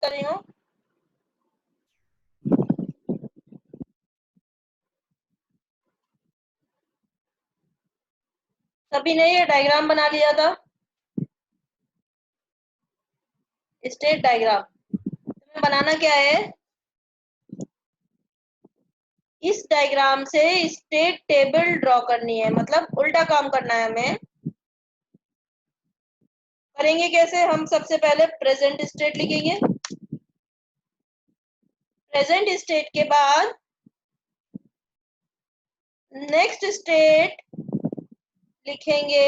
कर रही हूँ। सभी ने ये डायग्राम बना लिया था, स्टेट डायग्राम। तुम्हें बनाना क्या है, इस डायग्राम से स्टेट टेबल ड्रॉ करनी है, मतलब उल्टा काम करना है हमें। करेंगे कैसे, हम सबसे पहले प्रेजेंट स्टेट लिखेंगे। प्रेजेंट स्टेट के बाद नेक्स्ट स्टेट लिखेंगे।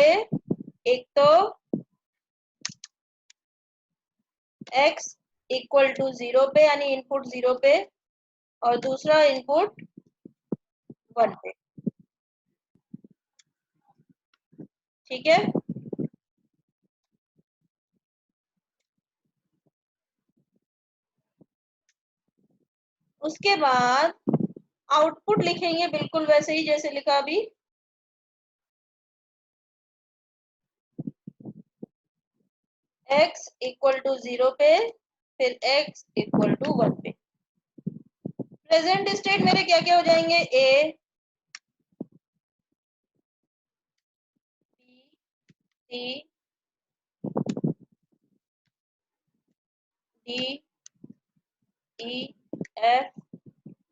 एक तो x इक्वल टू 0 पे, यानी इनपुट 0 पे, और दूसरा इनपुट 1 पे। ठीक है, उसके बाद आउटपुट लिखेंगे बिल्कुल वैसे ही जैसे लिखा अभी। x इक्वल टू 0 पे, फिर x इक्वल टू 1 पे। प्रेजेंट स्टेट मेरे क्या क्या हो जाएंगे, a, b, c, d, e, f,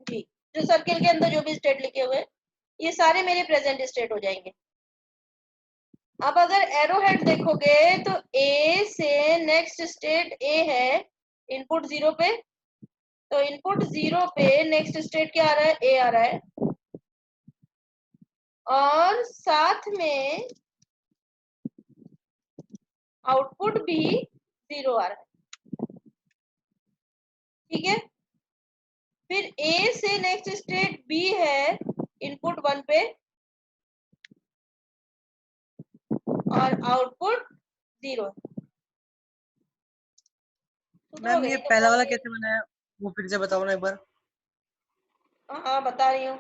g। जो सर्किल के अंदर जो भी स्टेट लिखे हुए ये सारे मेरे प्रेजेंट स्टेट हो जाएंगे। अब अगर एरो हेड देखोगे तो A से नेक्स्ट स्टेट A है, इनपुट 0 पे, तो इनपुट 0 पे नेक्स्ट स्टेट क्या आ रहा है, A आ रहा है, और साथ में आउटपुट भी 0 आ रहा है। ठीक है, फिर A से नेक्स्ट स्टेट B है, इनपुट 1 पे, और आउटपुट 0 है। मैम ये पहला वाला कैसे बनाया, वो फिर से बताओ ना एक बार। हाँ बता रही हूँ।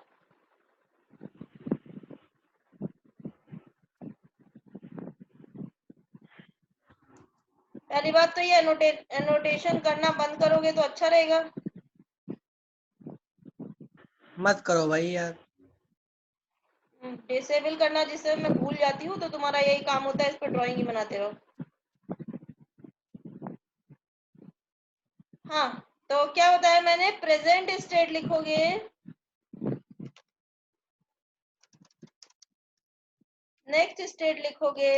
पहली बात तो ये एनोटेशन करना बंद करोगे तो अच्छा रहेगा। मत करो भाई यार। डिसेबल करना, जिससे मैं भूल जाती हूँ, तो तुम्हारा यही काम होता है, इस पर ड्राइंग ही बनाते रहो। हाँ, तो क्या बताया मैंने, प्रेजेंट स्टेट लिखोगे, नेक्स्ट स्टेट लिखोगे,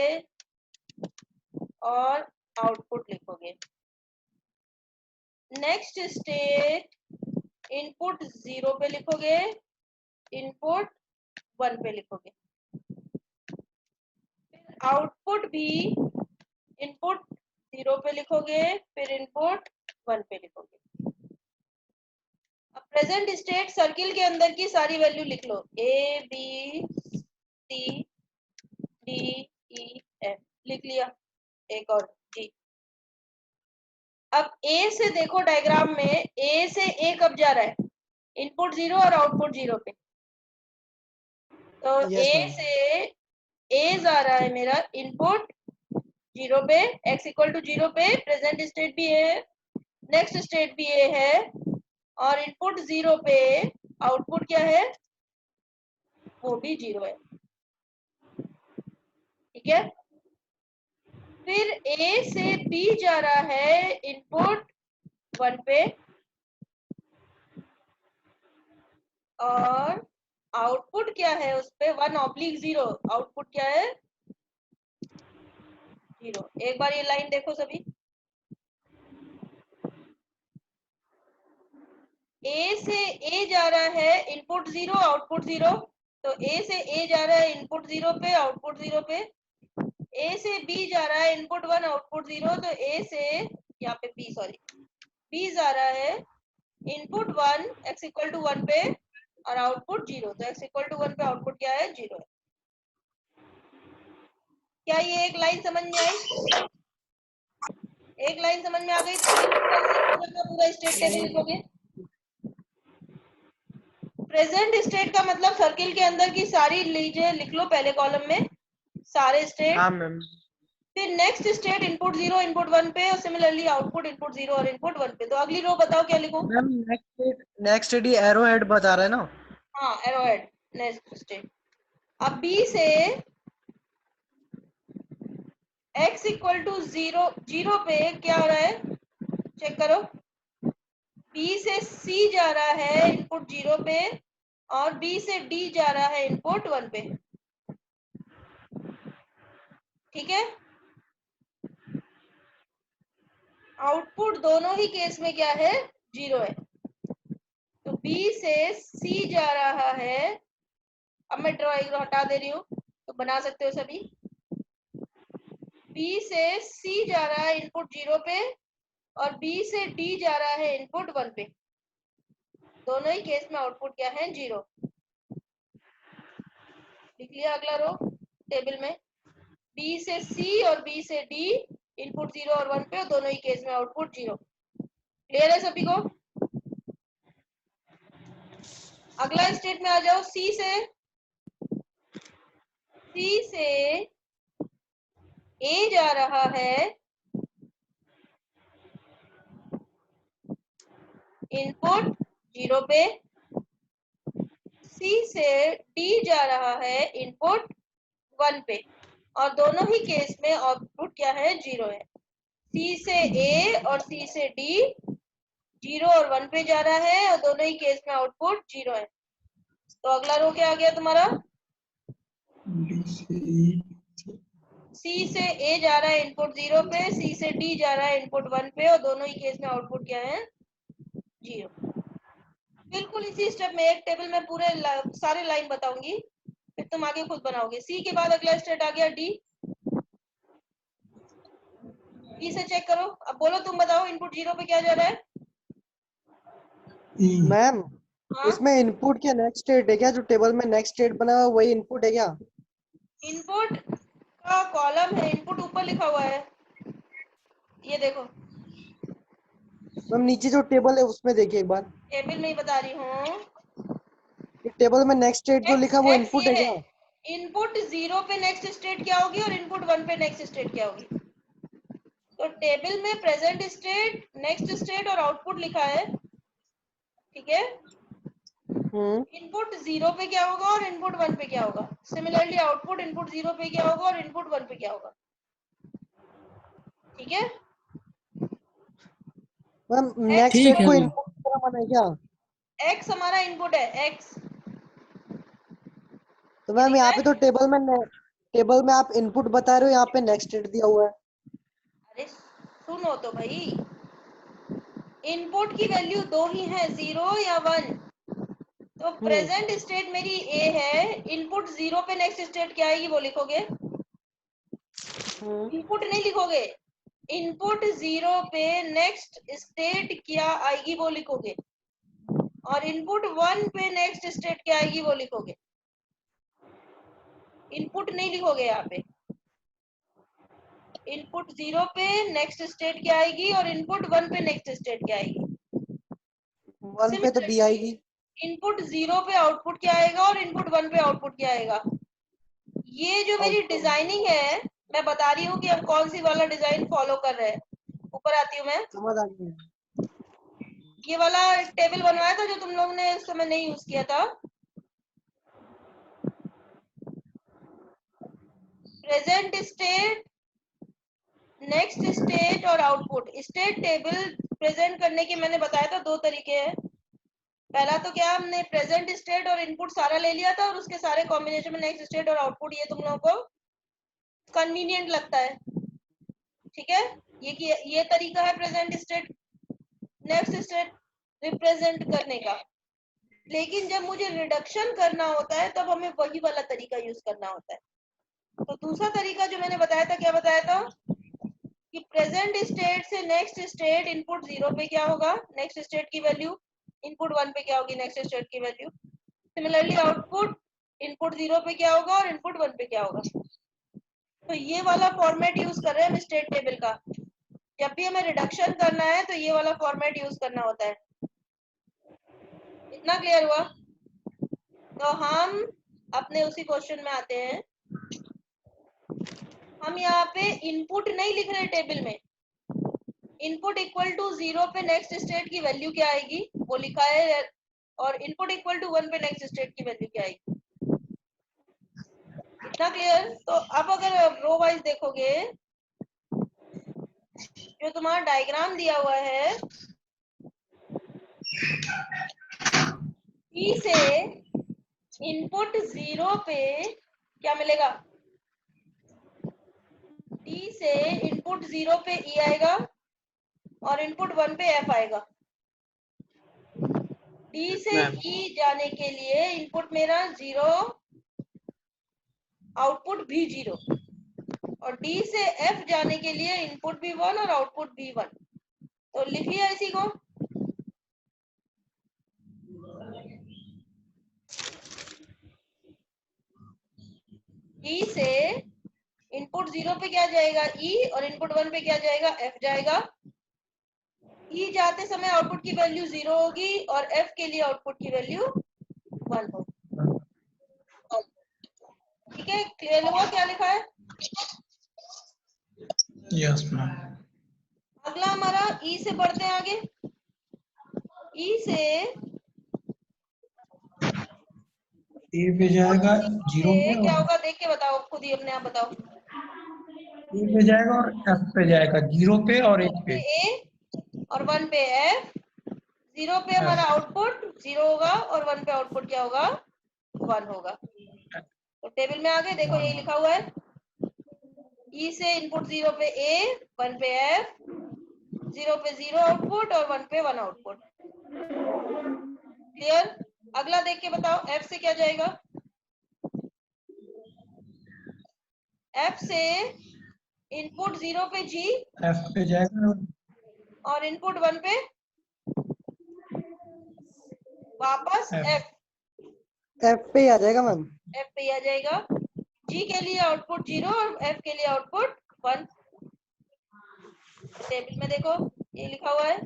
और आउटपुट लिखोगे। नेक्स्ट स्टेट इनपुट 0 पे लिखोगे, इनपुट 1 पे लिखोगे, फिर आउटपुट भी इनपुट 0 पे लिखोगे, फिर इनपुट 1 पे लिखोगे। अब प्रेजेंट स्टेट सर्किल के अंदर की सारी वैल्यू लिख लो, A B C D E F, लिख लिया, एक और जी। अब ए से देखो डायग्राम में, ए से ए कब जा रहा है, इनपुट 0 और आउटपुट 0 पे, तो यस ए मैम। से ए जा रहा है मेरा इनपुट 0 पे, x इक्वल टू 0 पे, प्रेजेंट स्टेट भी ए है, नेक्स्ट स्टेट भी ए है, और इनपुट 0 पे आउटपुट क्या है, वो भी 0 है। ठीक है, फिर A से B जा रहा है, इनपुट 1 पे, और आउटपुट क्या है उस पे, 1/0, आउटपुट क्या है, 0। एक बार ये लाइन देखो सभी, A से A जा रहा है, इनपुट 0 आउटपुट 0, तो A से A जा रहा है, इनपुट 0 पे आउटपुट 0 पे। A से B जा रहा है, इनपुट 1 आउटपुट 0, तो A से, यहाँ पे B, सॉरी, B जा रहा है, इनपुट 1 x इक्वल टू 1 पे, और आउटपुट 0, तो x इक्वल टू 1 पे आउटपुट क्या है, 0 है। क्या ये एक लाइन समझ में आई, एक लाइन समझ में आ गई, तो पूरा पूरा स्टेट टेबल लिखोगे। प्रेजेंट स्टेट का मतलब सर्किल के अंदर की सारी लीजिए लिख लो पहले कॉलम में, सारे स्टेट। हाँ मैम। फिर नेक्स्ट स्टेट इनपुट 0 इनपुट 1 पे और सिमिलरली आउटपुट इनपुट 0 और इनपुट 1 पे। तो अगली रो बताओ क्या लिखूं? Ma'am next state arrow head बता रहा है ना। हाँ एरो हेड नेक्स्ट स्टेट। अब बी से x इक्वल टू 0 0 पे क्या हो रहा है चेक करो। b से c जा रहा है इनपुट 0 पे और b से d जा रहा है इनपुट 1 पे। ठीक है, आउटपुट दोनों ही केस में क्या है 0 है। तो b से c जा रहा है, अब मैं ड्राइंग हटा दे रही हूँ तो बना सकते हो सभी। b से c जा रहा है इनपुट 0 पे और b से d जा रहा है इनपुट 1 पे। दोनों ही केस में आउटपुट क्या है 0। लिख लिया अगला रो टेबल में, b से c और b से d इनपुट 0 और 1 पे और दोनों ही केस में आउटपुट 0। क्लियर है सभी को? अगला स्टेट में आ जाओ। c से a जा रहा है इनपुट 0 पे, c से d जा रहा है इनपुट 1 पे और दोनों ही केस में आउटपुट क्या है 0 है। c से a और c से d 0 और 1 पे जा रहा है और दोनों ही केस में आउटपुट 0 है। तो अगला रो क्या आ गया तुम्हारा? c से a जा रहा है इनपुट 0 पे, c से d जा रहा है इनपुट 1 पे और दोनों ही केस में आउटपुट क्या है 0। बिल्कुल इसी स्टेप में एक टेबल में पूरे सारे लाइन बताऊंगी, फिर तुम आगे खुद बनाओगे। c के बाद अगला स्टेट आ गया d। d से चेक करो, अब बोलो तुम बताओ इनपुट 0 पे क्या जा रहा है? मैम हाँ इसमें इनपुट क्या नेक्स्ट स्टेट है क्या? जो टेबल में नेक्स्ट स्टेट बना हुआ है वही इनपुट है क्या? इनपुट का कॉलम है, इनपुट ऊपर लिखा हुआ है, ये देखो मैम नीचे जो टेबल है उसमें देखिए एक बार, टेबल में ही बता रही हूँ। ये टेबल में नेक्स्ट स्टेट जो लिखा है वो एक्स इनपुट ये है है, क्या? इनपुट 0 पे नेक्स्ट स्टेट क्या होगी और इनपुट 1 पे नेक्स्ट स्टेट क्या होगी। तो टेबल में प्रेजेंट स्टेट, नेक्स्ट स्टेट और आउटपुट लिखा है, ठीक है। इनपुट 0 पे क्या होगा और इनपुट 1 पे क्या होगा, सिमिलरली आउटपुट इनपुट 0 पे क्या होगा और इनपुट 1 पे क्या होगा। ठीक है, मैम नेक्स्ट ठीक स्टेट है को मैम। इनपुट की तरह माना है क्या? एक्स हमारा इनपुट है, एक्स तो ये मैम दिख रहा यहाँ पे है। तो टेबल में आप इनपुट बता रहे हो, यहाँ पे नेक्स्ट स्टेट दिया हुआ है। अरे सुनो तो भाई, इनपुट की वैल्यू दो ही है, 0 या 1। तो प्रेजेंट स्टेट मेरी ए है, इनपुट 0 पे नेक्स्ट स्टेट क्या आएगी वो लिखोगे, इनपुट नहीं लिखोगे। इनपुट 0 पे नेक्स्ट स्टेट क्या आएगी वो लिखोगे और इनपुट 1 पे नेक्स्ट स्टेट क्या आएगी वो लिखोगे। इनपुट नहीं लिखोगे यहाँ पे। इनपुट 0 पे नेक्स्ट स्टेट क्या आएगी और इनपुट 1 पे नेक्स्ट स्टेट क्या आएगी। 1 पे तो डी आएगी। इनपुट 0 पे आउटपुट क्या आएगा और इनपुट 1 पे आउटपुट क्या आएगा। ये जो मेरी डिजाइनिंग है, मैं बता रही हूँ कि हम कौन सी वाला डिजाइन फॉलो कर रहे हैं। ऊपर आती हूँ मैं। समझ आ गया। ये वाला टेबल बनवाया था जो तुम लोगों ने उस समय नहीं यूज किया था। प्रेजेंट स्टेट, नेक्स्ट स्टेट और आउटपुट। स्टेट टेबल प्रेजेंट करने के मैंने बताया था दो तरीके हैं। पहला तो क्या, हमने प्रेजेंट स्टेट और इनपुट सारा ले लिया था और उसके सारे कॉम्बिनेशन में नेक्स्ट स्टेट और आउटपुट, ये तुम लोगों को कन्वीनियंट लगता है, ठीक है। ये तरीका है present state next state represent करने का। लेकिन जब मुझे रिडक्शन करना होता है तब हमें वही वाला तरीका यूज करना होता है। तो दूसरा तरीका जो मैंने बताया था, क्या बताया था कि प्रेजेंट स्टेट से नेक्स्ट स्टेट इनपुट 0 पे क्या होगा, नेक्स्ट स्टेट की वैल्यू, इनपुट 1 पे क्या होगी नेक्स्ट स्टेट की वैल्यू। सिमिलरली आउटपुट इनपुट 0 पे क्या होगा और इनपुट 1 पे क्या होगा। तो ये वाला फॉर्मेट यूज कर रहे हैं हम स्टेट टेबल का। जब भी हमें रिडक्शन करना है तो ये वाला फॉर्मेट यूज करना होता है। इतना क्लियर हुआ? तो हम अपने उसी क्वेश्चन में आते हैं। हम यहाँ पे इनपुट नहीं लिख रहे टेबल में, इनपुट इक्वल टू 0 पे नेक्स्ट स्टेट की वैल्यू क्या आएगी वो लिखा है, और इनपुट इक्वल टू 1 पे नेक्स्ट स्टेट की वैल्यू क्या आएगी। इतना क्लियर? तो अब अगर रो वाइज देखोगे, जो तुम्हारा डायग्राम दिया हुआ है, ई से इनपुट 0 पे क्या मिलेगा, डी से इनपुट 0 पे ई आएगा और इनपुट 1 पे एफ आएगा। डी से ई जाने के लिए इनपुट मेरा 0, आउटपुट भी 0, और डी से एफ जाने के लिए इनपुट भी 1 और आउटपुट भी 1। तो लिख लिया इसी को। ई से इनपुट 0 पे क्या जाएगा, ई, और इनपुट 1 पे क्या जाएगा, एफ जाएगा। ई जाते समय आउटपुट की वैल्यू 0 होगी और एफ के लिए आउटपुट की वैल्यू 1 होगी। ठीक है, क्लियर हुआ क्या लिखा है? Yes ma'am. अगला हमारा ई से बढ़ते हैं आगे। ई से ए पे जाएगा 0 पे क्या और होगा देख के बताओ, खुद ही अपने आप बताओ। ए पे जाएगा और एफ पे जाएगा, 0 पे और 1 पे। ए और 1 पे एफ। 0 पे हमारा आउटपुट 0 होगा और 1 पे आउटपुट क्या होगा, 1 होगा। तो टेबल में आगे देखो यही लिखा हुआ है, ई से इनपुट 0 पे ए, 1 पे एफ, 0 पे 0 आउटपुट और 1 पे 1 आउटपुट। क्लियर? अगला देख के बताओ, एफ से क्या जाएगा, एफ से इनपुट 0 पे जी, एफ पे जाएगा और इनपुट 1 पे वापस एफ, एफ पे ही आ जाएगा मैम। एफ पे आ जाएगा। जी के लिए आउटपुट 0 और एफ के लिए आउटपुट 1। टेबल में देखो ये लिखा हुआ है,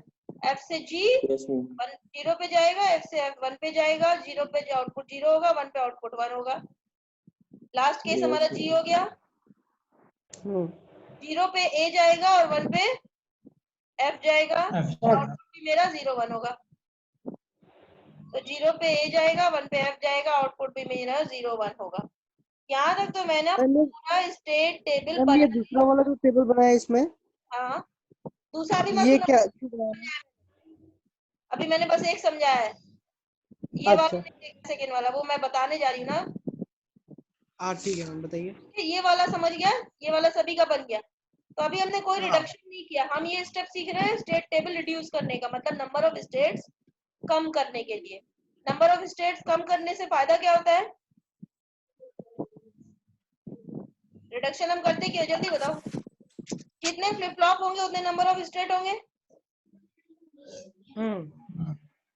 एफ से जी 0 पे जाएगा, एफ से एफ 1 पे जाएगा, 0 पे आउटपुट 0 होगा, 1 पे आउटपुट 1 होगा। लास्ट केस हमारा जी हो गया, 0 पे ए जाएगा और 1 पे एफ जाएगा, आउटपुट भी मेरा 0 1 होगा। तो 0 पे ए जाएगा, 1 पे एफ जाएगा, आउटपुट भी मेरा 0 1 होगा। यहाँ तक तो मैंने पूरा स्टेट टेबल मैम बना। ये दूसरा वाला जो टेबल बनाया है इसमें, हाँ, दूसरा भी मैं ये सुना, क्या? अभी मैंने बस एक समझाया है, ये अच्छा। वाला सेकेंड वाला वो मैं बताने जा रही हूँ ना। हाँ ठीक है मैम, बताइए। ये वाला समझ गया, ये वाला सभी का बन गया। तो अभी हमने कोई रिडक्शन नहीं किया, हम ये स्टेप सीख रहे हैं स्टेट टेबल रिड्यूस करने का, मतलब नंबर ऑफ स्टेट्स कम करने के लिए। नंबर ऑफ स्टेट्स कम करने से फायदा क्या होता है? रिडक्शन हम करते क्यों, जल्दी बताओ। जितने फ्लिप फ्लॉप होंगे उतने नंबर ऑफ स्टेट होंगे,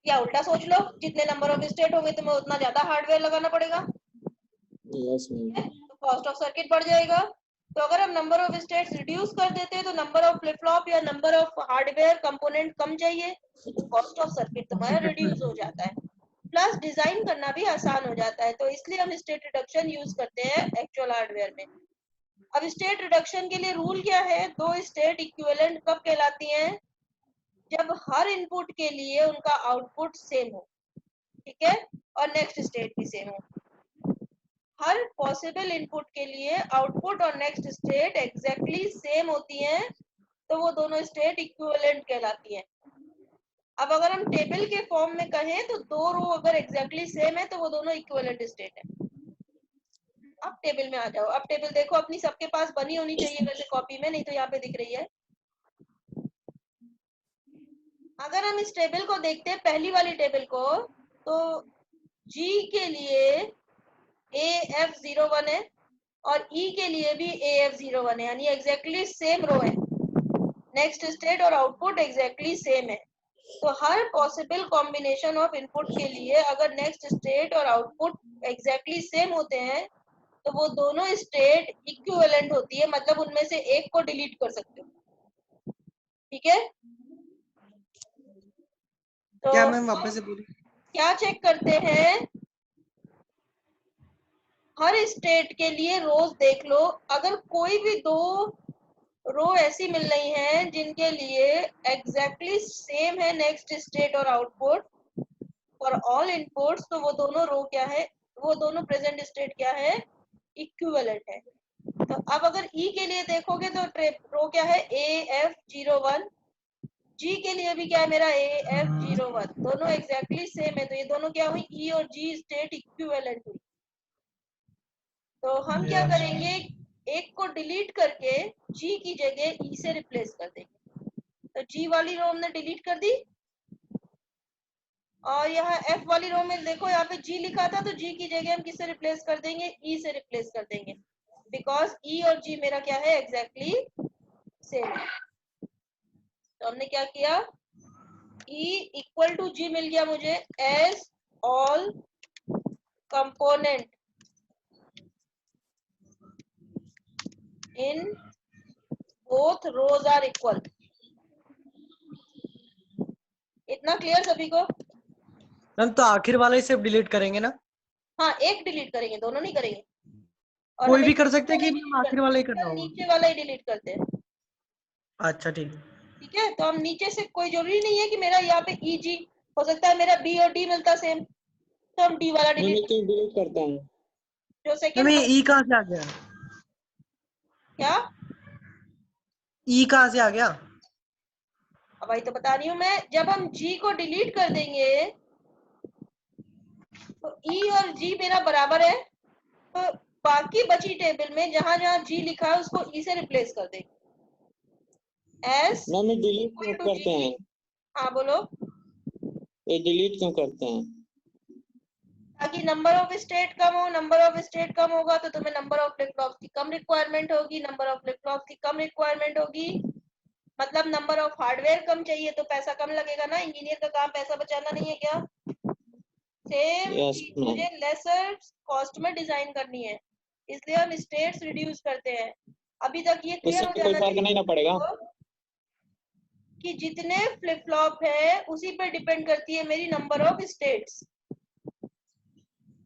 या उल्टा सोच लो, जितने नंबर ऑफ स्टेट होंगे तुम्हें उतना ज्यादा हार्डवेयर लगाना पड़ेगा, तो कॉस्ट ऑफ सर्किट बढ़ जाएगा। तो अगर हम नंबर ऑफ स्टेट्स रिड्यूस कर देते हैं तो नंबर ऑफ फ्लिप फ्लॉप या नंबर ऑफ हार्डवेयर कंपोनेंट कम चाहिए, तो कॉस्ट ऑफ सर्किट तुम्हारा रिड्यूस हो जाता है, प्लस डिजाइन करना भी आसान हो जाता है। तो इसलिए हम स्टेट रिडक्शन यूज करते हैं एक्चुअल हार्डवेयर में। अब स्टेट रिडक्शन के लिए रूल क्या है, दो स्टेट इक्विवेलेंट कब कहलाती हैं, जब हर इनपुट के लिए उनका आउटपुट सेम हो, ठीक है, और नेक्स्ट स्टेट भी सेम हो। हर पॉसिबल इनपुट के लिए आउटपुट और नेक्स्ट स्टेट एग्जैक्टली सेम होती हैं, तो वो दोनों स्टेट इक्विवेलेंट कहलाती हैं। अब अगर हम टेबल के फॉर्म में कहें तो दो रो अगर एग्जैक्टली सेम है तो वो दोनों इक्विवेलेंट स्टेट है। अब टेबल में आ जाओ, अब टेबल देखो अपनी सबके पास बनी होनी चाहिए वैसे कॉपी में, नहीं तो यहाँ पे दिख रही है। अगर हम इस टेबल को देखते हैं, पहली वाली टेबल को, तो G के लिए AF01 है और E के लिए भी AF01 है, यानी एग्जैक्टली सेम रो है, नेक्स्ट स्टेट और आउटपुट एग्जैक्टली सेम है। तो हर पॉसिबल कॉम्बिनेशन ऑफ इनपुट के लिए अगर नेक्स्ट स्टेट और आउटपुट एग्जैक्टली सेम होते हैं तो वो दोनों स्टेट इक्विवेलेंट होती है, मतलब उनमें से एक को डिलीट कर सकते हो, ठीक है। तो क्या मैम वापस से बोलिए। क्या चेक करते हैं, हर स्टेट के लिए रोज देख लो, अगर कोई भी दो रो ऐसी मिल रही हैं जिनके लिए एग्जैक्टली सेम है नेक्स्ट स्टेट और आउटपुट फॉर ऑल इनपुट्स, तो वो दोनों रो क्या है, वो दोनों प्रेजेंट स्टेट क्या है, इक्विवेलेंट है। तो अब अगर ई के लिए देखोगे तो रो क्या है, AF01, जी के लिए भी क्या है मेरा AF01, दोनों एग्जैक्टली सेम है, तो ये दोनों क्या हुई, ई और जी स्टेट इक्विवेलेंट हुई। तो हम क्या Yes. करेंगे, एक को डिलीट करके जी की जगह ई से रिप्लेस कर देंगे। तो जी वाली रो हमने डिलीट कर दी, और यहाँ एफ वाली रो में देखो यहाँ पे जी लिखा था, तो जी की जगह हम किससे रिप्लेस कर देंगे, ई से रिप्लेस कर देंगे, बिकॉज ई और जी मेरा क्या है, एग्जैक्टली सेम है। तो हमने क्या किया, ई इक्वल टू जी मिल गया मुझे as all component in both rows are equal. इतना क्लियर सभी को? मैम तो आखिर वाला ही सिर्फ डिलीट करेंगे ना? हाँ, एक डिलीट करेंगे, दोनों नहीं करेंगे। और कोई हमें भी कर सकते हैं कि मैम आखिर वाला ही करना होगा? नीचे वाला ही डिलीट करते हैं। अच्छा ठीक। ठीक है, तो हम नीचे से, कोई जरूरी नहीं है कि मेरा यहाँ पे ई जी, हो सकता है मेरा बी और डी मिलता सेम, तो हम डी वाला डिलीट करते हैं। जो मैम सेकंड ये ई कहाँ से आ गया? क्या, ई कहाँ से आ गया? अब भाई तो बता रही हूँ मैं, जब हम जी को डिलीट कर देंगे तो ई और जी मेरा बराबर है, तो बाकी बची टेबल में जहां जहां जी लिखा है उसको ई से रिप्लेस कर देंगे एस मैम ये डिलीट क्यों करते हैं? हाँ बोलो। ये डिलीट क्यों करते हैं? ताकि नंबर ऑफ स्टेट कम हो, नंबर ऑफ स्टेट कम होगा तो तुम्हें नंबर ऑफ फ्लिप फ्लॉप की कम रिक्वायरमेंट होगी, नंबर ऑफ फ्लिप फ्लॉप की कम रिक्वायरमेंट होगी, मतलब नंबर ऑफ हार्डवेयर कम चाहिए तो पैसा कम लगेगा ना, इंजीनियर का काम पैसा बचाना नहीं है क्या? सेम यस मुझे लेसर कॉस्ट में डिजाइन करनी है, इसलिए हम स्टेट्स रिड्यूस करते हैं। अभी तक ये क्लियर हो कोई जाना फर्क नहीं ना पड़ेगा कि जितने फ्लिप फ्लॉप है उसी पे डिपेंड करती है मेरी नंबर ऑफ स्टेट्स।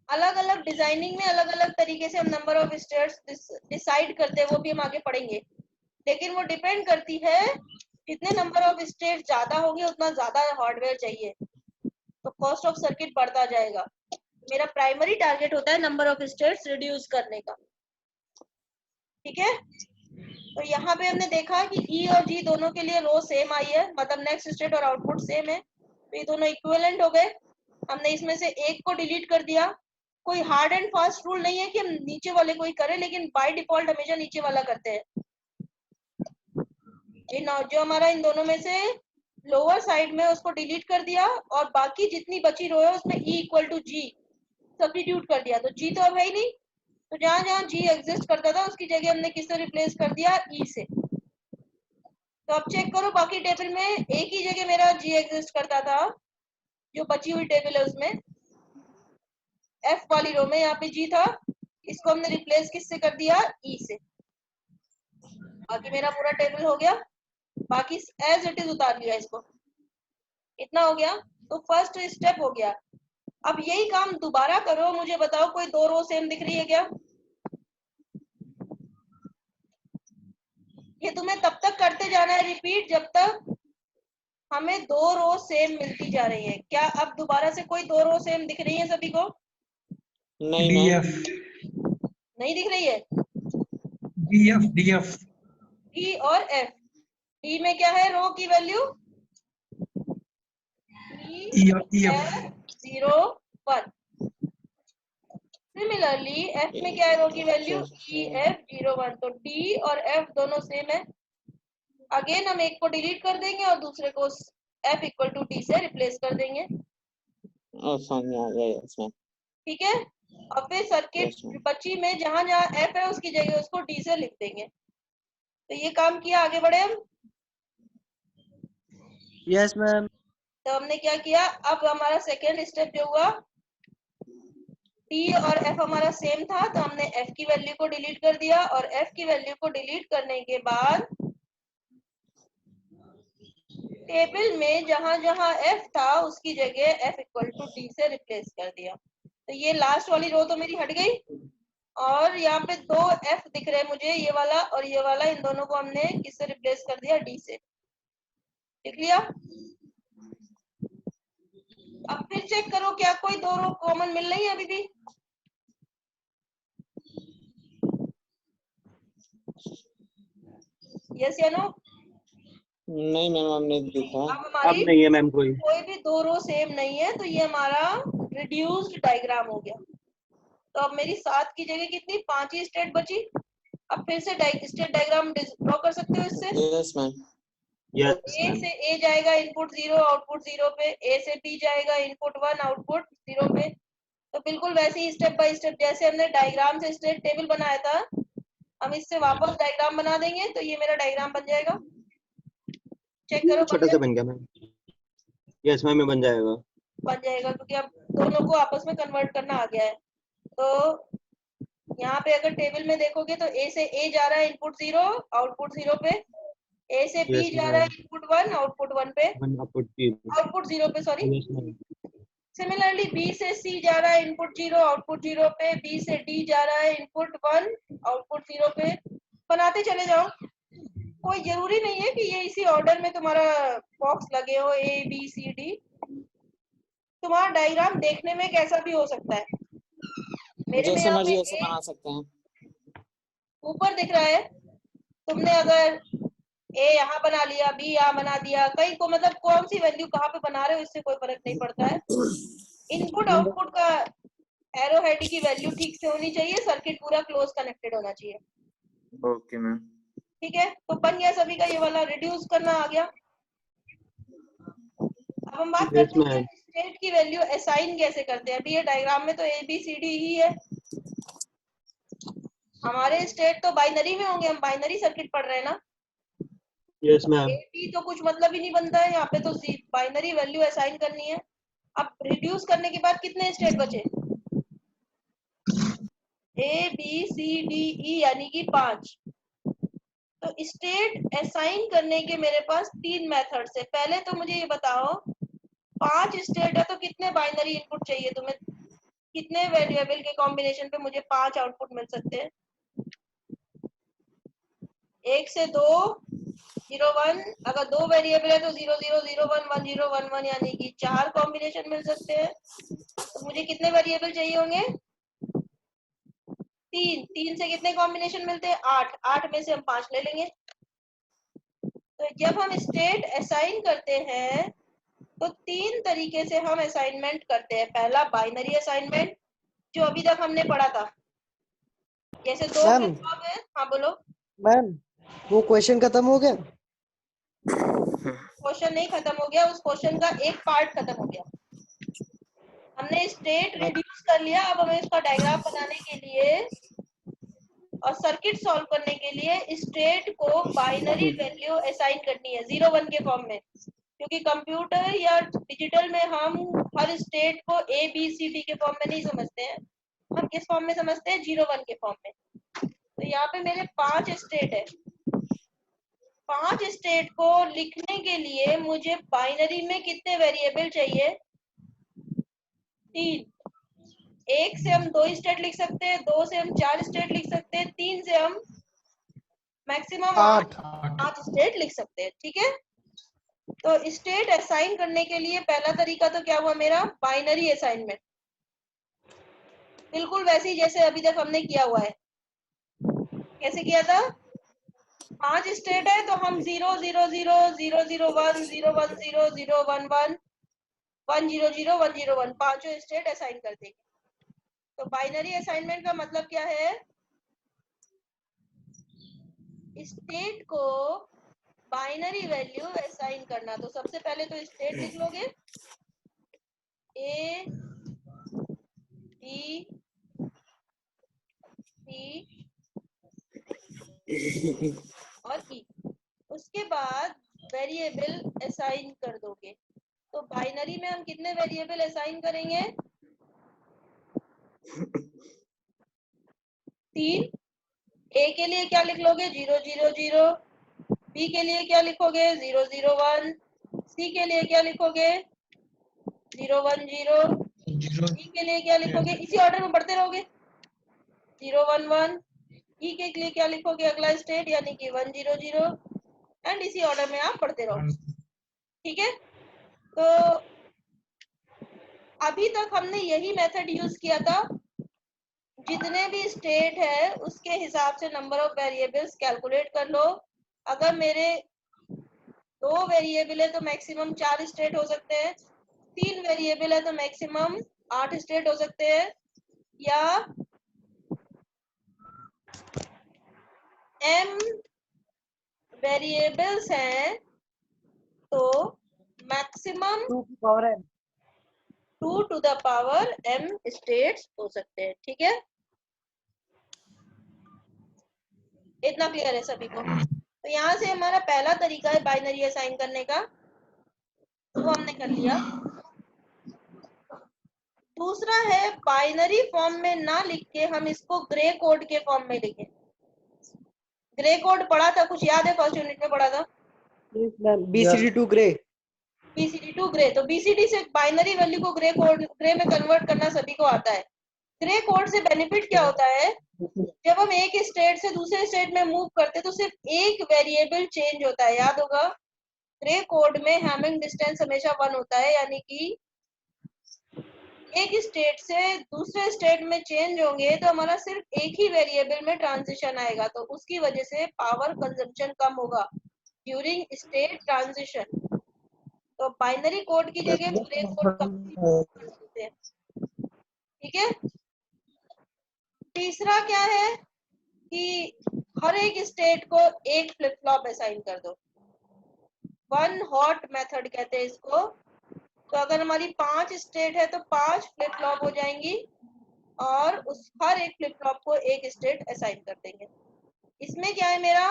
अलग अलग डिजाइनिंग में अलग अलग तरीके से हम नंबर ऑफ स्टेट्स डिसाइड करते हैं, वो भी हम आगे पढ़ेंगे, लेकिन वो डिपेंड करती है जितने नंबर ऑफ स्टेट्स ज्यादा होंगे उतना ज्यादा हार्डवेयर चाहिए, तो कॉस्ट ऑफ सर्किट बढ़ता जाएगा। मेरा प्राइमरी टारगेट होता है नंबर ऑफ स्टेट्स रिड्यूस करने का। ठीक है, तो यहाँ पे हमने देखा कि ई और जी दोनों के लिए रो सेम आई है, मतलब नेक्स्ट स्टेट और आउटपुट सेम है, तो ये दोनों इक्विवेलेंट हो गए। हमने इसमें से एक को डिलीट कर दिया। कोई हार्ड एंड फास्ट रूल नहीं है कि हम नीचे वाले को ही करें, लेकिन बाय डिफॉल्ट हमेशा नीचे वाला करते हैं। जो हमारा इन दोनों में से लोअर साइड में उसको डिलीट कर दिया, और बाकी जितनी बची रो है उसमें E equal to G substitute कर दिया, तो जी तो अब है ही नहीं, तो जहां जहां जी एग्जिस्ट करता था उसकी जगह हमने किससे रिप्लेस कर दिया, ई से। तो अब चेक करो बाकी टेबल में एक ही जगह मेरा जी एग्जिस्ट करता था, जो बची हुई टेबल है उसमें एफ वाली रो में यहाँ पे जी था, इसको हमने रिप्लेस किससे कर दिया, ई से। बाकी मेरा पूरा टेबल हो गया, बाकी एज इट इज उतार लिया इसको, इतना हो गया। तो फर्स्ट स्टेप हो गया। अब यही काम दोबारा करो, मुझे बताओ कोई दो रो सेम दिख रही है क्या? ये तुम्हें तब तक करते जाना है रिपीट जब तक हमें दो रो सेम मिलती जा रही है। क्या अब दोबारा से कोई दो रो सेम दिख रही है सभी को? नहीं मैम DF नहीं दिख रही है। DF डी और एफ, डी में क्या है रो की वैल्यू, EF 01। सिमिलरली एफ में क्या है रो की वैल्यू, EF01। तो डी और एफ दोनों सेम है। अगेन हम एक को डिलीट कर देंगे और दूसरे को एफ इक्वल टू डी से रिप्लेस कर देंगे। समझ आ गया इसमें। ठीक है, और फिर सर्किट Yes, ma'am. बची में जहां जहां एफ है उसकी जगह उसको डी से लिख देंगे। तो ये काम किया, आगे बढ़े हम। Yes ma'am. तो हमने क्या किया, अब हमारा सेकेंड स्टेप जो हुआ, डी और एफ हमारा सेम था, तो हमने एफ की वैल्यू को डिलीट कर दिया, और एफ की वैल्यू को डिलीट करने के बाद टेबल में जहां जहां एफ था उसकी जगह एफ इक्वल टू डी से रिप्लेस कर दिया। तो ये लास्ट वाली रो तो मेरी हट गई। और यहाँ पे 2 F दिख रहे हैं मुझे, ये वाला और ये वाला, इन दोनों को हमने किससे रिप्लेस कर दिया, D से। लिख लिया। अब फिर चेक करो क्या कोई 2 रो कॉमन मिल रही है अभी भी। यस या नो? नहीं मैम, हमने दिखा। अब हमारी अब नहीं है मैम कोई। कोई भी 2 रो सेम नहीं है, तो ये हमारा रिड्यूस्ड डायग्राम हो गया। तो अब मेरी 7 की जगह कितनी, 5 ही स्टेट बची। अब फिर से स्टेट डायग्राम ड्रॉ कर सकते हो इससे। Yes ma'am. यस ए से ए जाएगा इनपुट 0 आउटपुट 0 पे, ए से बी जाएगा इनपुट 1 आउटपुट 0 पे। तो बिल्कुल वैसे ही स्टेप बाय स्टेप जैसे हमने डायग्राम से स्टेट टेबल बनाया था, हम इससे वापस डायग्राम बना देंगे, तो ये मेरा डायग्राम बन जाएगा। चेक करो छोटा सा बन गया मैम। यस मैम, बन जाएगा। बन जाएगा क्योंकि अब दोनों को आपस में कन्वर्ट करना आ गया है। तो यहाँ पे अगर टेबल में देखोगे तो ए से ए जा रहा है इनपुट 0 आउटपुट 0 पे, ए से बी Yes, जा रहा है ma'am. इनपुट 1 आउटपुट 1 पे, आउटपुट 0 पे sorry. Yes, ma'am. Similarly B से सी जा रहा है इनपुट 0 आउटपुट 0 पे, बी से डी जा रहा है इनपुट 1 आउटपुट 0 पे। बनाते चले जाओ, कोई जरूरी नहीं है कि ये इसी ऑर्डर में तुम्हारा बॉक्स लगे हो ए बी सी डी। तुम्हारा डायग्राम देखने में कैसा भी हो सकता है। मेरे में जैसे यहाँ मर्जी पे ऐसे बना सकते हैं। ऊपर दिख रहा है, तुमने अगर ए यहाँ बना लिया, बी यहाँ बना दिया, कहीं को मतलब कौन सी वैल्यू कहाँ पे बना रहे हो इससे कोई फर्क नहीं पड़ता है। इनपुट आउटपुट का एरो हेड की वैल्यू ठीक से होनी चाहिए, सर्किट पूरा क्लोज कनेक्टेड होना चाहिए। Okay ma'am. ठीक है, तो बन गया सभी का, ये वाला रिड्यूस करना आ गया। अब हम बात Yes, करते हैं ma'am. स्टेट की वैल्यू असाइन कैसे करते हैं। अभी ये डायग्राम में तो ए बी सी डी ही है, हमारे स्टेट तो बाइनरी में होंगे, हम बाइनरी सर्किट पढ़ रहे हैं ना। Yes, ma'am. ए बी तो कुछ मतलब ही नहीं बनता है, यहाँ पे तो बाइनरी वैल्यू असाइन करनी है। अब रिड्यूस करने के बाद कितने स्टेट बचे, ए बी सी डी ई यानी कि 5। तो स्टेट असाइन करने के मेरे पास 3 मेथड्स है। पहले तो मुझे ये बताओ, 5 स्टेट है तो कितने बाइनरी इनपुट चाहिए तुम्हें, कितने वेरिएबल के कॉम्बिनेशन पे मुझे 5 आउटपुट मिल सकते हैं। 1 से 2 0 1, अगर 2 वेरिएबल है तो 0 0 0 1 1 0 1 1 यानी कि 4 कॉम्बिनेशन मिल सकते हैं। तो मुझे कितने वेरिएबल चाहिए होंगे, 3। 3 से कितने कॉम्बिनेशन मिलते हैं, 8। 8 में से हम 5 ले लेंगे। तो जब हम स्टेट असाइन करते हैं तो 3 तरीके से हम असाइनमेंट करते हैं। पहला बाइनरी असाइनमेंट, जो अभी तक हमने पढ़ा था, जैसे 2 मैम है। हाँ बोलो। मैम वो क्वेश्चन खत्म हो गया। क्वेश्चन नहीं खत्म हो गया, उस क्वेश्चन का एक पार्ट खत्म हो गया। हमने स्टेट रिड्यूस कर लिया, अब हमें इसका डायग्राम बनाने के लिए और सर्किट सॉल्व करने के लिए स्टेट को बाइनरी वैल्यू असाइन करनी है 0 1 के फॉर्म में। क्योंकि कंप्यूटर या डिजिटल में हम हर स्टेट को ए बी सी डी के फॉर्म में नहीं समझते हैं, हम किस फॉर्म में समझते हैं, 0 1 के फॉर्म में। तो यहाँ पे मेरे 5 स्टेट है। 5 स्टेट को लिखने के लिए मुझे बाइनरी में कितने वेरिएबल चाहिए, 3। 1 से हम 2 स्टेट लिख सकते हैं, 2 से हम 4 स्टेट लिख सकते हैं, 3 से हम मैक्सिमम 8 स्टेट लिख सकते हैं। ठीक है, तो स्टेट असाइन करने के लिए पहला तरीका तो क्या हुआ मेरा, बाइनरी असाइनमेंट, बिल्कुल वैसे ही जैसे अभी तक हमने किया हुआ है। कैसे किया था, 5 स्टेट है तो हम 0 0 0 0 0 1 0 1 0 0 1 1 1 0 0 1 0 1 पांचों स्टेट असाइन कर देंगे। तो बाइनरी असाइनमेंट का मतलब क्या है, स्टेट को बाइनरी वैल्यू असाइन करना। तो सबसे पहले तो स्टेट लिख लोगे, ए बी सी और ई। उसके बाद वेरिएबल असाइन कर दोगे। तो बाइनरी में हम कितने वेरिएबल असाइन करेंगे, 3। ए के लिए क्या लिख लोगे, 0 0 0। बी के लिए क्या लिखोगे, 0 0 1। सी के लिए क्या लिखोगे, 0 1 0। डी के लिए क्या लिखोगे, इसी ऑर्डर में पढ़ते रहोगे। 0 1 1, ई के लिए क्या लिखोगे अगला स्टेट यानी कि 1 0 0 एंड इसी ऑर्डर में आप पढ़ते रहो। ठीक है, तो अभी तक हमने यही मेथड यूज किया था, जितने भी स्टेट है उसके हिसाब से नंबर ऑफ वेरिएबल्स कैलकुलेट कर लो। अगर मेरे 2 वेरिएबल है तो मैक्सिमम 4 स्टेट हो सकते हैं, 3 वेरिएबल है तो मैक्सिमम 8 स्टेट हो सकते हैं, या m वेरिएबल्स हैं तो मैक्सिमम 2 की power m 2 to the power m states हो सकते हैं। ठीक है, इतना क्लियर है सभी को? तो यहाँ से हमारा पहला तरीका है बाइनरी असाइन करने का, वो हमने कर लिया। दूसरा है बाइनरी फॉर्म में ना लिख के हम इसको ग्रे कोड के फॉर्म में लिखें। ग्रे कोड पढ़ा था, कुछ याद है? फर्स्ट यूनिट में पढ़ा था BCD to Gray. BCD to Gray. तो BCD से बाइनरी वैल्यू को ग्रे में कन्वर्ट करना सभी को आता है। ग्रे कोड से बेनिफिट क्या होता है, जब हम एक स्टेट से दूसरे स्टेट में मूव करते हैं तो सिर्फ एक वेरिएबल चेंज होता है। याद होगा, ग्रे कोड में हैमिंग डिस्टेंस हमेशा 1 होता है, यानी कि एक स्टेट से दूसरे स्टेट में चेंज होंगे तो हमारा सिर्फ एक ही वेरिएबल में ट्रांजिशन आएगा, तो उसकी वजह से पावर कंजम्पशन कम होगा ड्यूरिंग स्टेट ट्रांजिशन। तो बाइनरी कोड की जगह ग्रे कोड का कर सकते हैं। ठीक है, तीसरा क्या है कि हर एक स्टेट को एक फ्लिप फ्लॉप असाइन कर दो। वन हॉट मेथड कहते हैं इसको। तो अगर हमारी 5 स्टेट है तो 5 फ्लिप फ्लॉप हो जाएंगी और उस हर एक फ्लिप फ्लॉप को एक स्टेट असाइन कर देंगे। इसमें क्या है, मेरा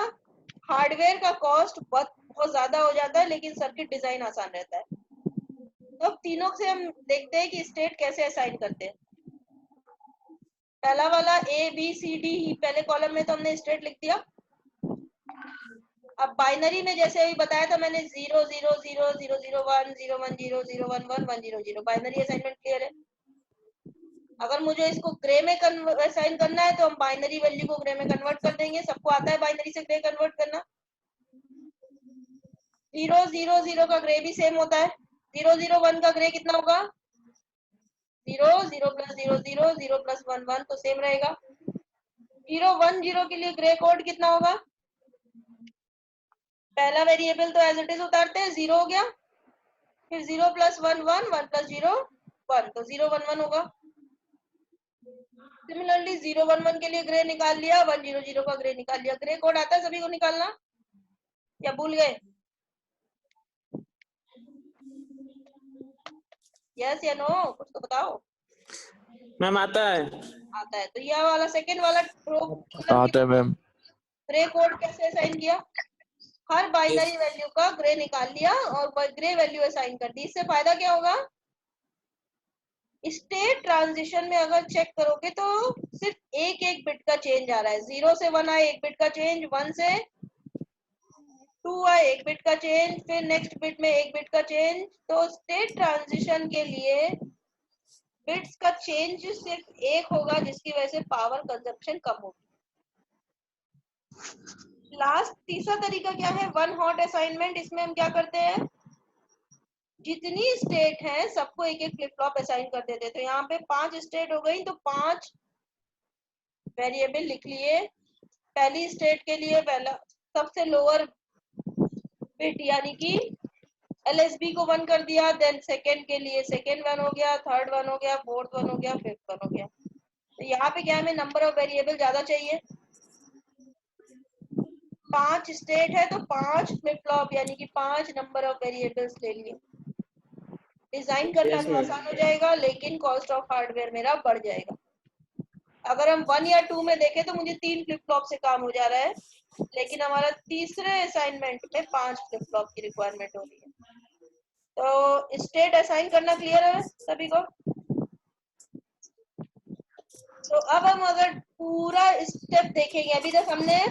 हार्डवेयर का कॉस्ट बहुत ज्यादा हो जाता है, लेकिन सर्किट डिजाइन आसान रहता है। तो अब तीनों से हम देखते हैं कि स्टेट कैसे असाइन करते हैं। पहला वाला A B C D ही पहले कॉलम में तो हमने स्टेट लिख दिया। अब बाइनरी में जैसे अभी बताया था मैंने 0 0 0 0 0 1 0 1 0 0 1 1 1 0 0, बाइनरी असाइनमेंट क्लियर है। अगर मुझे इसको ग्रे में असाइन करना है तो हम बाइनरी वैल्यू को ग्रे में कन्वर्ट कर देंगे। सबको आता है बाइनरी से ग्रे कन्वर्ट करना। 0 0 0 का ग्रे भी सेम होता है। 0 0 1 का ग्रे कितना होगा? 0 0 प्लस 0 0 0 प्लस 1 1, तो सेम रहेगा। 0 1 0 के लिए ग्रे कोड कितना होगा? पहला वेरिएबल तो एज इट इज उतारते हैं, 0 हो गया, फिर 0 प्लस 1 1 1 प्लस 0 1, तो 0 1 1 होगा। सिमिलरली 0 1 1 के लिए ग्रे निकाल लिया, 1 0 0 का ग्रे निकाल लिया। ग्रे कोड आता है सभी को निकालना या भूल गए? यस या नो, कुछ तो बताओ। मैम आता है। आता है, तो यह वाला सेकंड वाला आता है मैम। ग्रे कोड कैसे असाइन किया? हर बाइनरी वैल्यू का ग्रे निकाल लिया और ग्रे वैल्यू असाइन कर दी। इससे फायदा क्या होगा? स्टेट ट्रांजिशन में अगर चेक करोगे तो सिर्फ एक एक बिट का चेंज आ रहा है। 0 से 1 आए 1 बिट का चेंज, 1 से 2 आए 1 बिट का चेंज, फिर नेक्स्ट बिट में 1 बिट का चेंज। तो स्टेट ट्रांजिशन के लिए बिट्स का चेंज सिर्फ एक होगा, जिसकी वजह से पावर कंजप्शन कम होगी। लास्ट तीसरा तरीका क्या है? One hot assignment. इसमें हम क्या करते हैं, जितनी स्टेट है सबको एक एक फ्लिप फ्लॉप असाइन कर देते हैं। तो यहाँ पे 5 स्टेट हो गई तो 5 वेरिएबल लिख लिए। पहली स्टेट के लिए पहला सबसे लोअर बिट यानी कि LSB को 1 कर दिया, देन सेकेंड के लिए सेकेंड 1 हो गया, थर्ड 1 हो गया, फोर्थ 1 हो गया, फिफ्थ 1 हो गया। तो यहाँ पे क्या हमें नंबर ऑफ वेरिएबल ज्यादा चाहिए। 5 स्टेट है तो 5 फ्लिप फ्लॉप यानी कि 5 नंबर ऑफ वेरिएबल्स ले लिए। डिजाइन करना Yes, तो ma'am. आसान हो जाएगा, लेकिन कॉस्ट ऑफ हार्डवेयर मेरा बढ़ जाएगा। अगर हम 1 या 2 में देखें तो मुझे 3 फ्लिप फ्लॉप से काम हो जा रहा है, लेकिन हमारा तीसरे असाइनमेंट में 5 फ्लिप फ्लॉप की रिक्वायरमेंट हो रही है। तो स्टेट असाइन करना क्लियर है सभी को? तो अब हम अगर पूरा स्टेप देखेंगे, अभी तक हमने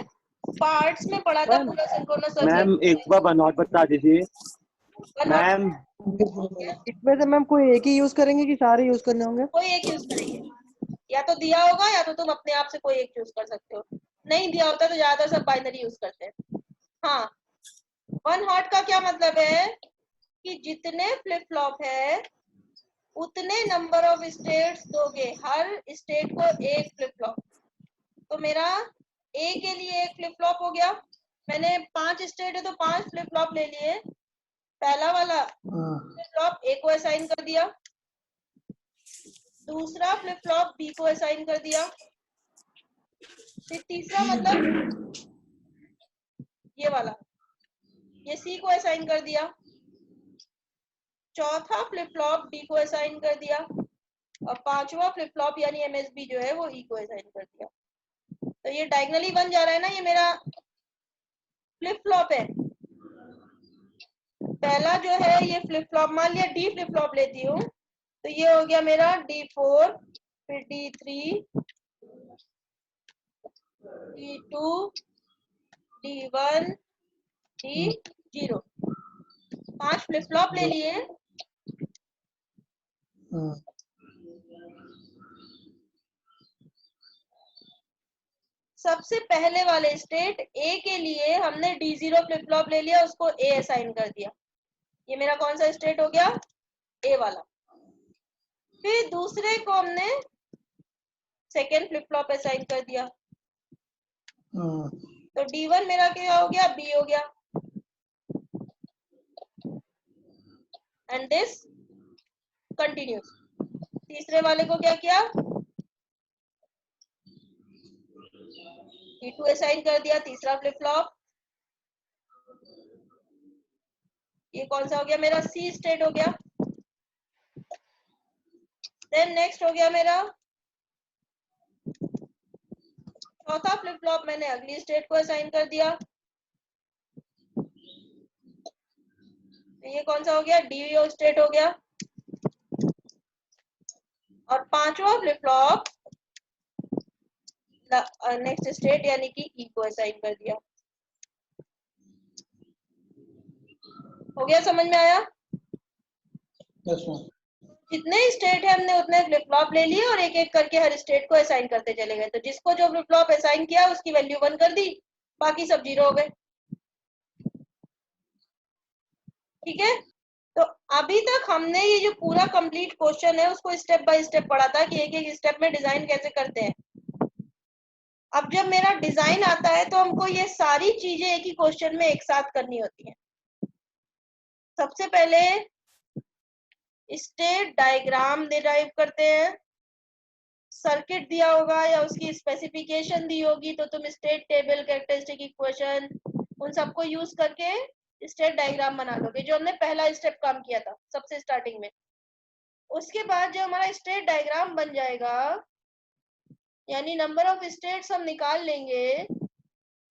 पार्ट्स में पढ़ा था पूरा सिंक्रोनस मैम एक बार बनॉट बता दीजिए मैम। इसमें से मैम कोई एक ही यूज करेंगे कि सारे यूज करने होंगे? कोई एक यूज करेंगे। या तो दिया होगा या तो तुम अपने आप से कोई एक चूज कर सकते हो, नहीं दिया होता तो ज्यादातर सब बाइनरी यूज करते हैं। हाँ, वन हॉट का क्या मतलब है कि जितने फ्लिप फ्लॉप है उतने नंबर ऑफ स्टेट्स दोगे, हर स्टेट को एक फ्लिप फ्लॉप। तो मेरा ए के लिए एक फ्लिप फ्लॉप हो गया, मैंने 5 स्टेट है तो 5 फ्लिप फ्लॉप ले लिए। पहला वाला फ्लिप फ्लॉप ए को असाइन कर दिया, दूसरा फ्लिप फ्लॉप बी को असाइन कर दिया, फिर तीसरा मतलब ये वाला ये सी को असाइन कर दिया, चौथा फ्लिप फ्लॉप डी को असाइन कर दिया, और पांचवा फ्लिप फ्लॉप यानी एमएसबी जो है वो ई को असाइन कर दिया। तो ये डायगनली बन जा रहा है ना, ये मेरा फ्लिप फ्लॉप है। पहला जो है ये फ्लिप फ्लॉप, मान लिया डी फ्लिप फ्लॉप लेती हूँ तो ये हो गया मेरा D4, फिर D3, D2, D1, D0, 5 flip flop ले लिए। सबसे पहले वाले स्टेट ए के लिए हमने D0 फ्लिप फ्लॉप ले लिया, उसको ए असाइन कर दिया। ये मेरा कौन सा स्टेट हो गया? ए वाला। फिर दूसरे को हमने सेकेंड फ्लिप फ्लॉप असाइन कर दिया, तो D1 मेरा क्या हो गया? बी हो गया। And this continuous. तीसरे वाले को क्या किया? D2 असाइन कर दिया, तीसरा फ्लिप फ्लॉप। ये कौन सा हो गया? मेरा सी स्टेट हो गया। देन नेक्स्ट हो गया मेरा चौथा फ्लिप फ्लॉप, मैंने अगली स्टेट को असाइन कर दिया। ये कौन सा हो गया? डी स्टेट हो गया। और पांचवा फ्लिप फ्लॉप नेक्स्ट स्टेट यानी कि ई को असाइन कर दिया। हो गया? समझ में आया? जितने स्टेट है हमने उतने फ्लिप फ्लॉप ले लिए और एक एक करके हर स्टेट को असाइन करते चले गए। तो जिसको जो फ्लिप फ्लॉप असाइन किया उसकी वैल्यू 1 कर दी, बाकी सब 0 हो गए। ठीक है, तो अभी तक हमने ये जो पूरा कंप्लीट क्वेश्चन है उसको स्टेप बाय स्टेप पढ़ा था कि एक एक स्टेप में डिजाइन कैसे करते हैं। अब जब मेरा डिजाइन आता है तो हमको ये सारी चीजें एक ही क्वेश्चन में एक साथ करनी होती है। सबसे पहले स्टेट डायग्राम डिराइव करते हैं। सर्किट दिया होगा या उसकी स्पेसिफिकेशन दी होगी तो तुम स्टेट टेबल, कैरेक्टरिस्टिक इक्वेशन, उन सबको यूज करके स्टेट डायग्राम बना लोगे, जो हमने पहला स्टेप काम किया था सबसे स्टार्टिंग में। उसके बाद जो हमारा स्टेट डायग्राम बन जाएगा यानी नंबर ऑफ स्टेट्स हम निकाल लेंगे,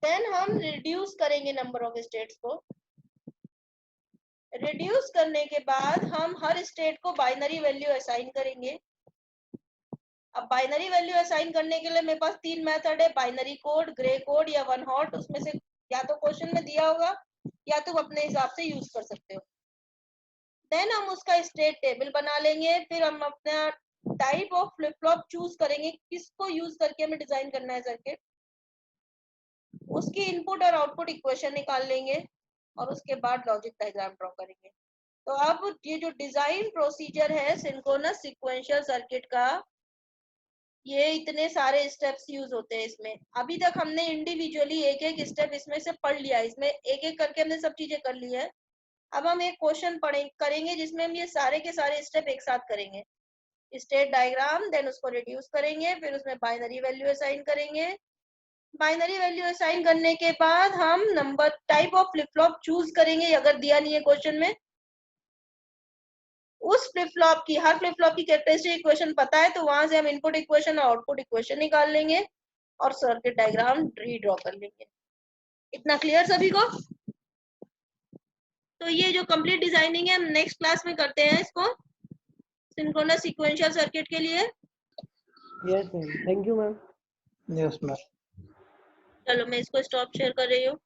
देन हम रिड्यूस करेंगे नंबर ऑफ स्टेट्स को। रिड्यूस करने के बाद हम हर स्टेट को बाइनरी वैल्यू असाइन करेंगे। अब बाइनरी वैल्यू असाइन करने के लिए मेरे पास 3 मेथड है, बाइनरी कोड, ग्रे कोड या वन हॉट। उसमें से या तो क्वेश्चन में दिया होगा या तुम अपने हिसाब से यूज कर सकते हो। देन हम उसका स्टेट टेबल बना लेंगे, फिर हम अपना type of flip flop choose करेंगे, किसको यूज करके हमें डिजाइन करना है सर्किट। उसकी इनपुट और आउटपुट इक्वेशन निकाल लेंगे और उसके बाद लॉजिक डायग्राम ड्रॉ करेंगे। तो अब ये जो डिजाइन प्रोसीजर है सिंक्रोनस सीक्वेंशियल सर्किट का, ये इतने सारे स्टेप्स यूज होते हैं इसमें। अभी तक हमने इंडिविजुअली एक एक स्टेप इसमें से पढ़ लिया, इसमें एक एक करके हमने सब चीजें कर ली है। अब हम एक क्वेश्चन करेंगे जिसमें हम ये सारे के सारे स्टेप एक साथ करेंगे। स्टेट डायग्राम, देन उसको रिड्यूस करेंगे, फिर उसमें बाइनरी वैल्यू असाइन करेंगे। बाइनरी वैल्यू असाइन करने के बाद हम number type of flip flop choose करेंगे अगर दिया नहीं है क्वेश्चन में। उस फ्लिप फ्लॉप की, हर फ्लिप फ्लॉप की कैरेक्टरिस्टिक इक्वेशन पता है तो वहां से हम इनपुट इक्वेशन और आउटपुट इक्वेशन निकाल लेंगे और सर्किट डायग्राम रीड्रॉ कर लेंगे। इतना क्लियर सभी को? तो ये जो कंप्लीट डिजाइनिंग है हम नेक्स्ट क्लास में करते हैं इसको, सिंक्रोनस सीक्वेंशियल सर्किट के लिए। Yes ma'am, thank you ma'am. Yes ma'am. चलो मैं इसको स्टॉप शेयर कर रही हूँ।